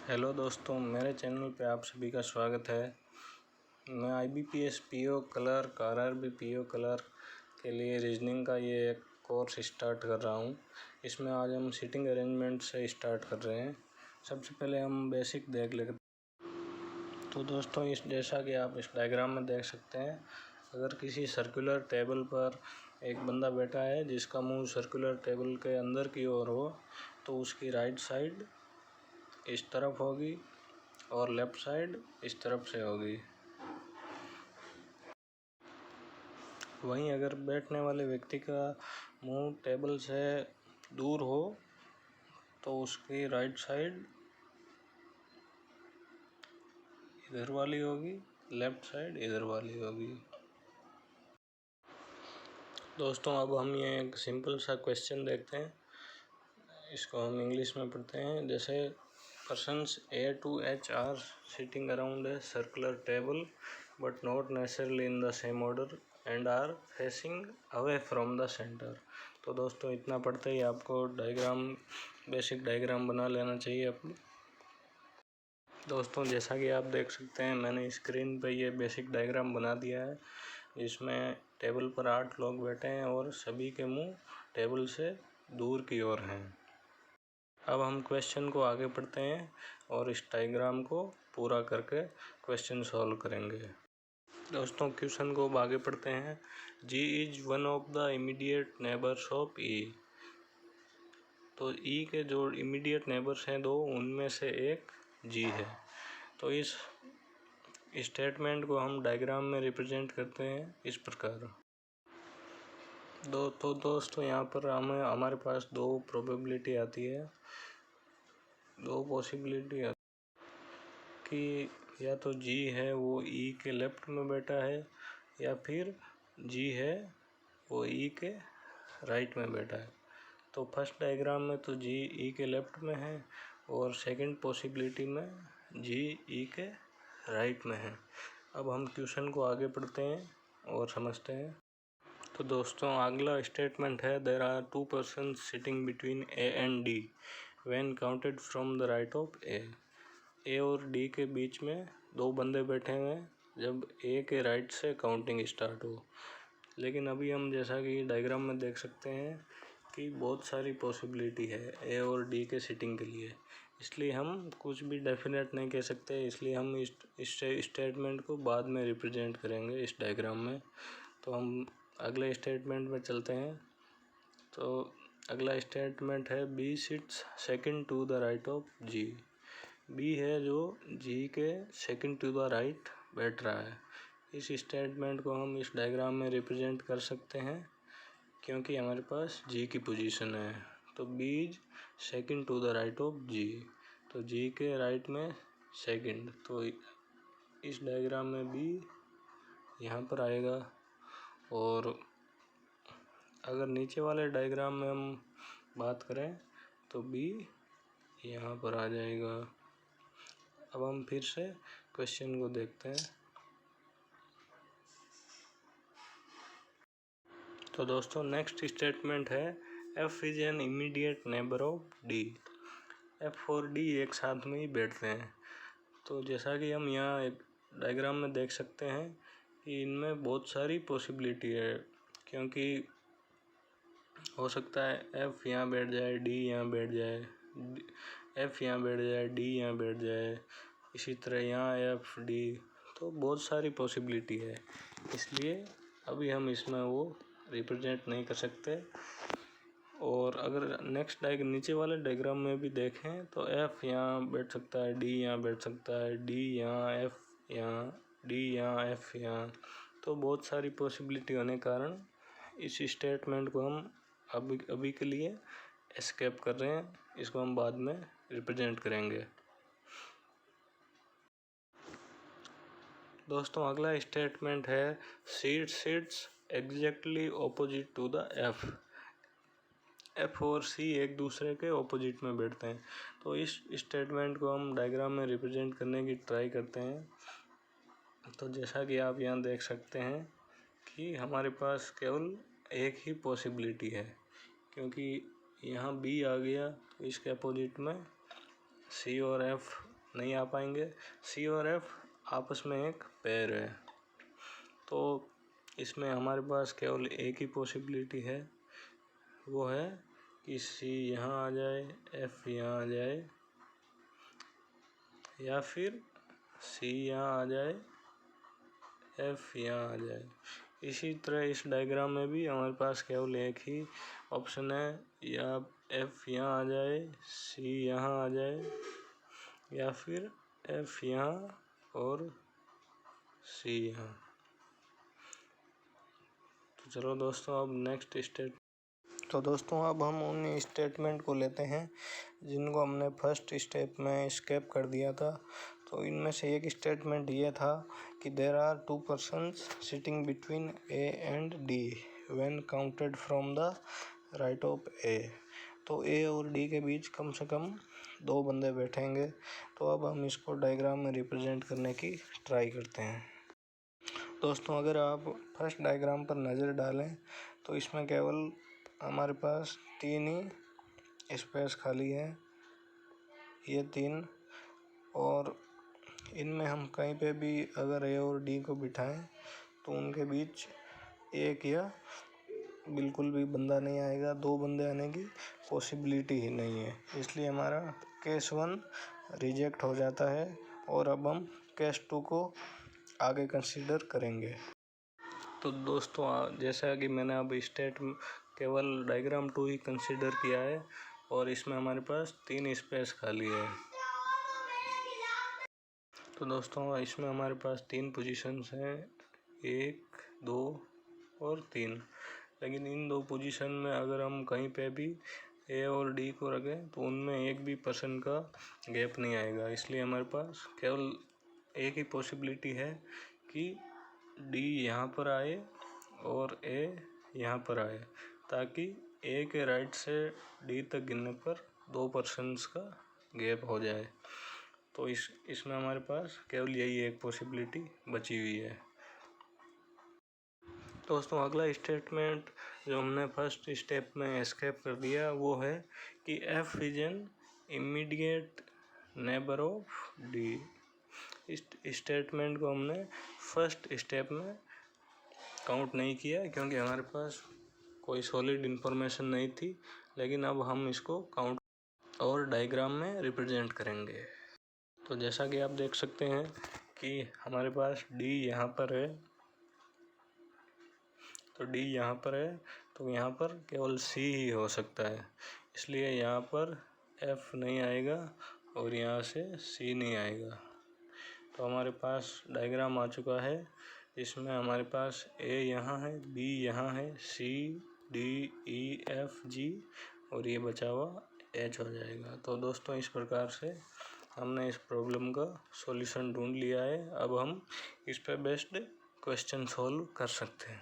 Hello दोस्तों, मेरे channel पे आप सभी का स्वागत है। मैं IBPS PO clerk RRB PO clerk के लिए रीजनिंग का ये एक कोर्स स्टार्ट कर रहा हूँ। इसमें आज हम सीटिंग अरेंजमेंट से स्टार्ट कर रहे हैं। सबसे पहले हम बेसिक देख लेते हैं। तो दोस्तों, इस जैसा कि आप इस डायग्राम में देख सकते हैं, अगर किसी सर्कुलर टेबल पर एक बंदा बैठा है जिसका मुंह सर्कुलर टेबल के अंदर की ओर हो, तो उसकी राइट साइड इस तरफ होगी और लेफ़्ट साइड इस तरफ से होगी। वहीं अगर बैठने वाले व्यक्ति का मुंह टेबल से दूर हो तो उसकी राइट साइड इधर वाली होगी, लेफ़्ट साइड इधर वाली होगी। दोस्तों, अब हम ये एक सिंपल सा क्वेश्चन देखते हैं। इसको हम इंग्लिश में पढ़ते हैं। जैसे persons A to H are sitting around a circular table but not necessarily in the same order and are facing away from the center। तो दोस्तों, इतना पढ़ते ही आपको बेसिक डायग्राम बना लेना चाहिए अपनी। दोस्तों, जैसा कि आप देख सकते हैं, मैंने स्क्रीन पे ये बेसिक डायग्राम बना दिया है, जिसमें टेबल पर 8 लोग बैठे हैं और सभी के मुंह टेबल से दूर की ओर हैं। अब हम क्वेश्चन को आगे पढ़ते हैं और इस डायग्राम को पूरा करके क्वेश्चन सॉल्व करेंगे। दोस्तों, क्वेश्चन को अब आगे पढ़ते हैं। G is one of the immediate neighbours of E। तो E के जो इमीडिएट नेबर्स हैं दो, उनमें से एक G है। तो इस स्टेटमेंट को हम डायग्राम में रिप्रेजेंट करते हैं इस प्रकार। दोस्तों, यहाँ पर हमारे पास दो प्रोबेबिलिटी आती है, दो पॉसिबिलिटी कि या तो G है वो E के लेफ्ट में बैठा है, या फिर G है वो E के राइट में बैठा है। तो फर्स्ट डायग्राम में तो G E के लेफ्ट में है और सेकंड पॉसिबिलिटी में G E के राइट में है। अब हम क्वेश्चन को आगे पढ़ते हैं और समझते हैं। तो दोस्तों, अगला स्टेटमेंट है, there are 2 persons sitting between A and D when counted from the right of A और D के बीच में दो बंदे बैठे हुए हैं जब A के राइट से काउंटिंग स्टार्ट हो। लेकिन अभी हम जैसा कि डायग्राम में देख सकते हैं कि बहुत सारी पॉसिबिलिटी है A और D के सिटिंग के लिए, इसलिए हम कुछ भी डेफिनेट नहीं कह सकते। इसलिए हम इस स्टेटमेंट को बाद में रिप्रेजेंट करेंगे इस डायग्राम में। तो हम अगले स्टेटमेंट में चलते हैं। तो अगला स्टेटमेंट है, B sits second to the right of G। B है जो G के सेकंड टू द राइट बैठ रहा है। इस स्टेटमेंट को हम इस डायग्राम में रिप्रेजेंट कर सकते हैं क्योंकि हमारे पास G की पोजीशन है। तो B is second to the right of G। तो G के राइट में सेकंड, तो इस डायग्राम में B यहाँ पर आएगा। और अगर नीचे वाले डायग्राम में हम बात करें तो B यहाँ पर आ जाएगा। अब हम फिर से क्वेश्चन को देखते हैं। तो दोस्तों, नेक्स्ट स्टेटमेंट है, F is an immediate neighbour of D। F और D एक साथ में ही बैठते हैं। तो जैसा कि हम यहाँ एक डायग्राम में देख सकते हैं कि इनमें बहुत सारी पॉसिबिलिटी है, क्योंकि हो सकता है F यहाँ बैठ जाए, D यहाँ बैठ जाए, F यहाँ बैठ जाए, D यहाँ बैठ जाए, इसी तरह यहाँ F D। तो बहुत सारी पॉसिबिलिटी है, इसलिए अभी हम इसमें वो रिप्रेजेंट नहीं कर सकते। और अगर नेक्स्ट नीचे वाले डायग्राम में भी देखें तो F यहाँ बैठ सकता है, D यहाँ बैठ सकता है, D यहाँ, F यहाँ, D यहाँ, F यहाँ। तो बहुत सारी पॉसिबिलिटी होने के कारण इस स्टेटमेंट को हम अभी के लिए एस्केप कर रहे हैं। इसको हम बाद में रिप्रेजेंट करेंगे। दोस्तों, अगला स्टेटमेंट है, seat sits exactly opposite to the F और C एक दूसरे के ऑपोजिट में बैठते हैं। तो इस स्टेटमेंट को हम डायग्राम में रिप्रेजेंट करने की ट्राई करते हैं। तो जैसा कि आप यहाँ देख सकते हैं कि हमारे पास केवल एक ही पॉसिबिलिटी है, क्योंकि यहाँ B आ गया तो इसके अपोजिट में C और F नहीं आ पाएंगे। सी और एफ आपस में एक पेयर है, तो इसमें हमारे पास केवल एक ही पॉसिबिलिटी है, वो है कि सी यहाँ आ जाए, एफ यहाँ आ जाए, या फिर सी यहाँ आ जाए, एफ यहाँ आ जाए। इसी तरह इस डायग्राम में भी हमारे पास केवल एक ही ऑप्शन है, या एफ यहाँ आ जाए, सी यहाँ आ जाए, या फिर एफ यहाँ और सी यहाँ। तो चलो दोस्तों, अब नेक्स्ट स्टेट। तो दोस्तों अब हम उन स्टेटमेंट को लेते हैं जिनको हमने फर्स्ट स्टेप में स्किप कर दिया था। तो इनमें से एक स्टेटमेंट ये था कि there are 2 persons sitting between A and D when counted from the right of A. तो ए और डी के बीच कम से कम 2 बंदे बैठेंगे। तो अब हम इसको डायग्राम में रिप्रेजेंट करने की ट्राई करते हैं। दोस्तों अगर आप फर्स्ट डायग्राम पर नज़र डालें तो इसमें केवल हमारे पास 3 ही स्पेस खाली है, ये 3, और इनमें हम कहीं पे भी अगर ए और डी को बिठाएं तो उनके बीच एक या बिल्कुल भी बंदा नहीं आएगा, 2 बंदे आने की पॉसिबिलिटी ही नहीं है। इसलिए हमारा केस 1 रिजेक्ट हो जाता है, और अब हम केस 2 को आगे कंसीडर करेंगे। तो दोस्तों जैसा कि मैंने अब केवल डायग्राम 2 ही कंसीडर किया है, और इसमें हमारे पास 3 स्पेस खाली है। तो दोस्तों इसमें हमारे पास 3 पोजीशंस हैं, 1, 2 और 3। लेकिन इन 2 पोजीशन में अगर हम कहीं पे भी ए और डी को रखें तो उनमें एक भी पर्सन का गैप नहीं आएगा। इसलिए हमारे पास केवल एक ही पॉसिबिलिटी है कि डी यहाँ पर आए और ए यहाँ पर आए, ताकि ए के राइट से डी तक गिनने पर 2 पर्सन्स का गैप हो जाए। तो इसमें हमारे पास केवल यही एक पॉसिबिलिटी बची हुई है। दोस्तों अगला स्टेटमेंट जो हमने फर्स्ट स्टेप में एस्केप कर दिया वो है कि F is an immediate neighbour of D. इस स्टेटमेंट को हमने फर्स्ट स्टेप में काउंट नहीं किया क्योंकि हमारे पास कोई सॉलिड इन्फॉर्मेशन नहीं थी, लेकिन अब हम इसको काउंट और डायग्राम में रिप्रेजेंट करेंगे। तो जैसा कि आप देख सकते हैं कि हमारे पास डी यहाँ पर है, तो डी यहाँ पर है, तो यहाँ पर केवल सी ही हो सकता है। इसलिए यहाँ पर एफ नहीं आएगा और यहाँ से सी नहीं आएगा। तो हमारे पास डायग्राम आ चुका है, इसमें हमारे पास ए यहाँ है, बी यहाँ है, C D E F G और ये बचा हुआ एच हो जाएगा। तो दोस्तों इस प्रकार से हमने इस प्रॉब्लम का सॉल्यूशन ढूंढ लिया है। अब हम इस पे बेस्ड क्वेश्चन सॉल्व कर सकते हैं।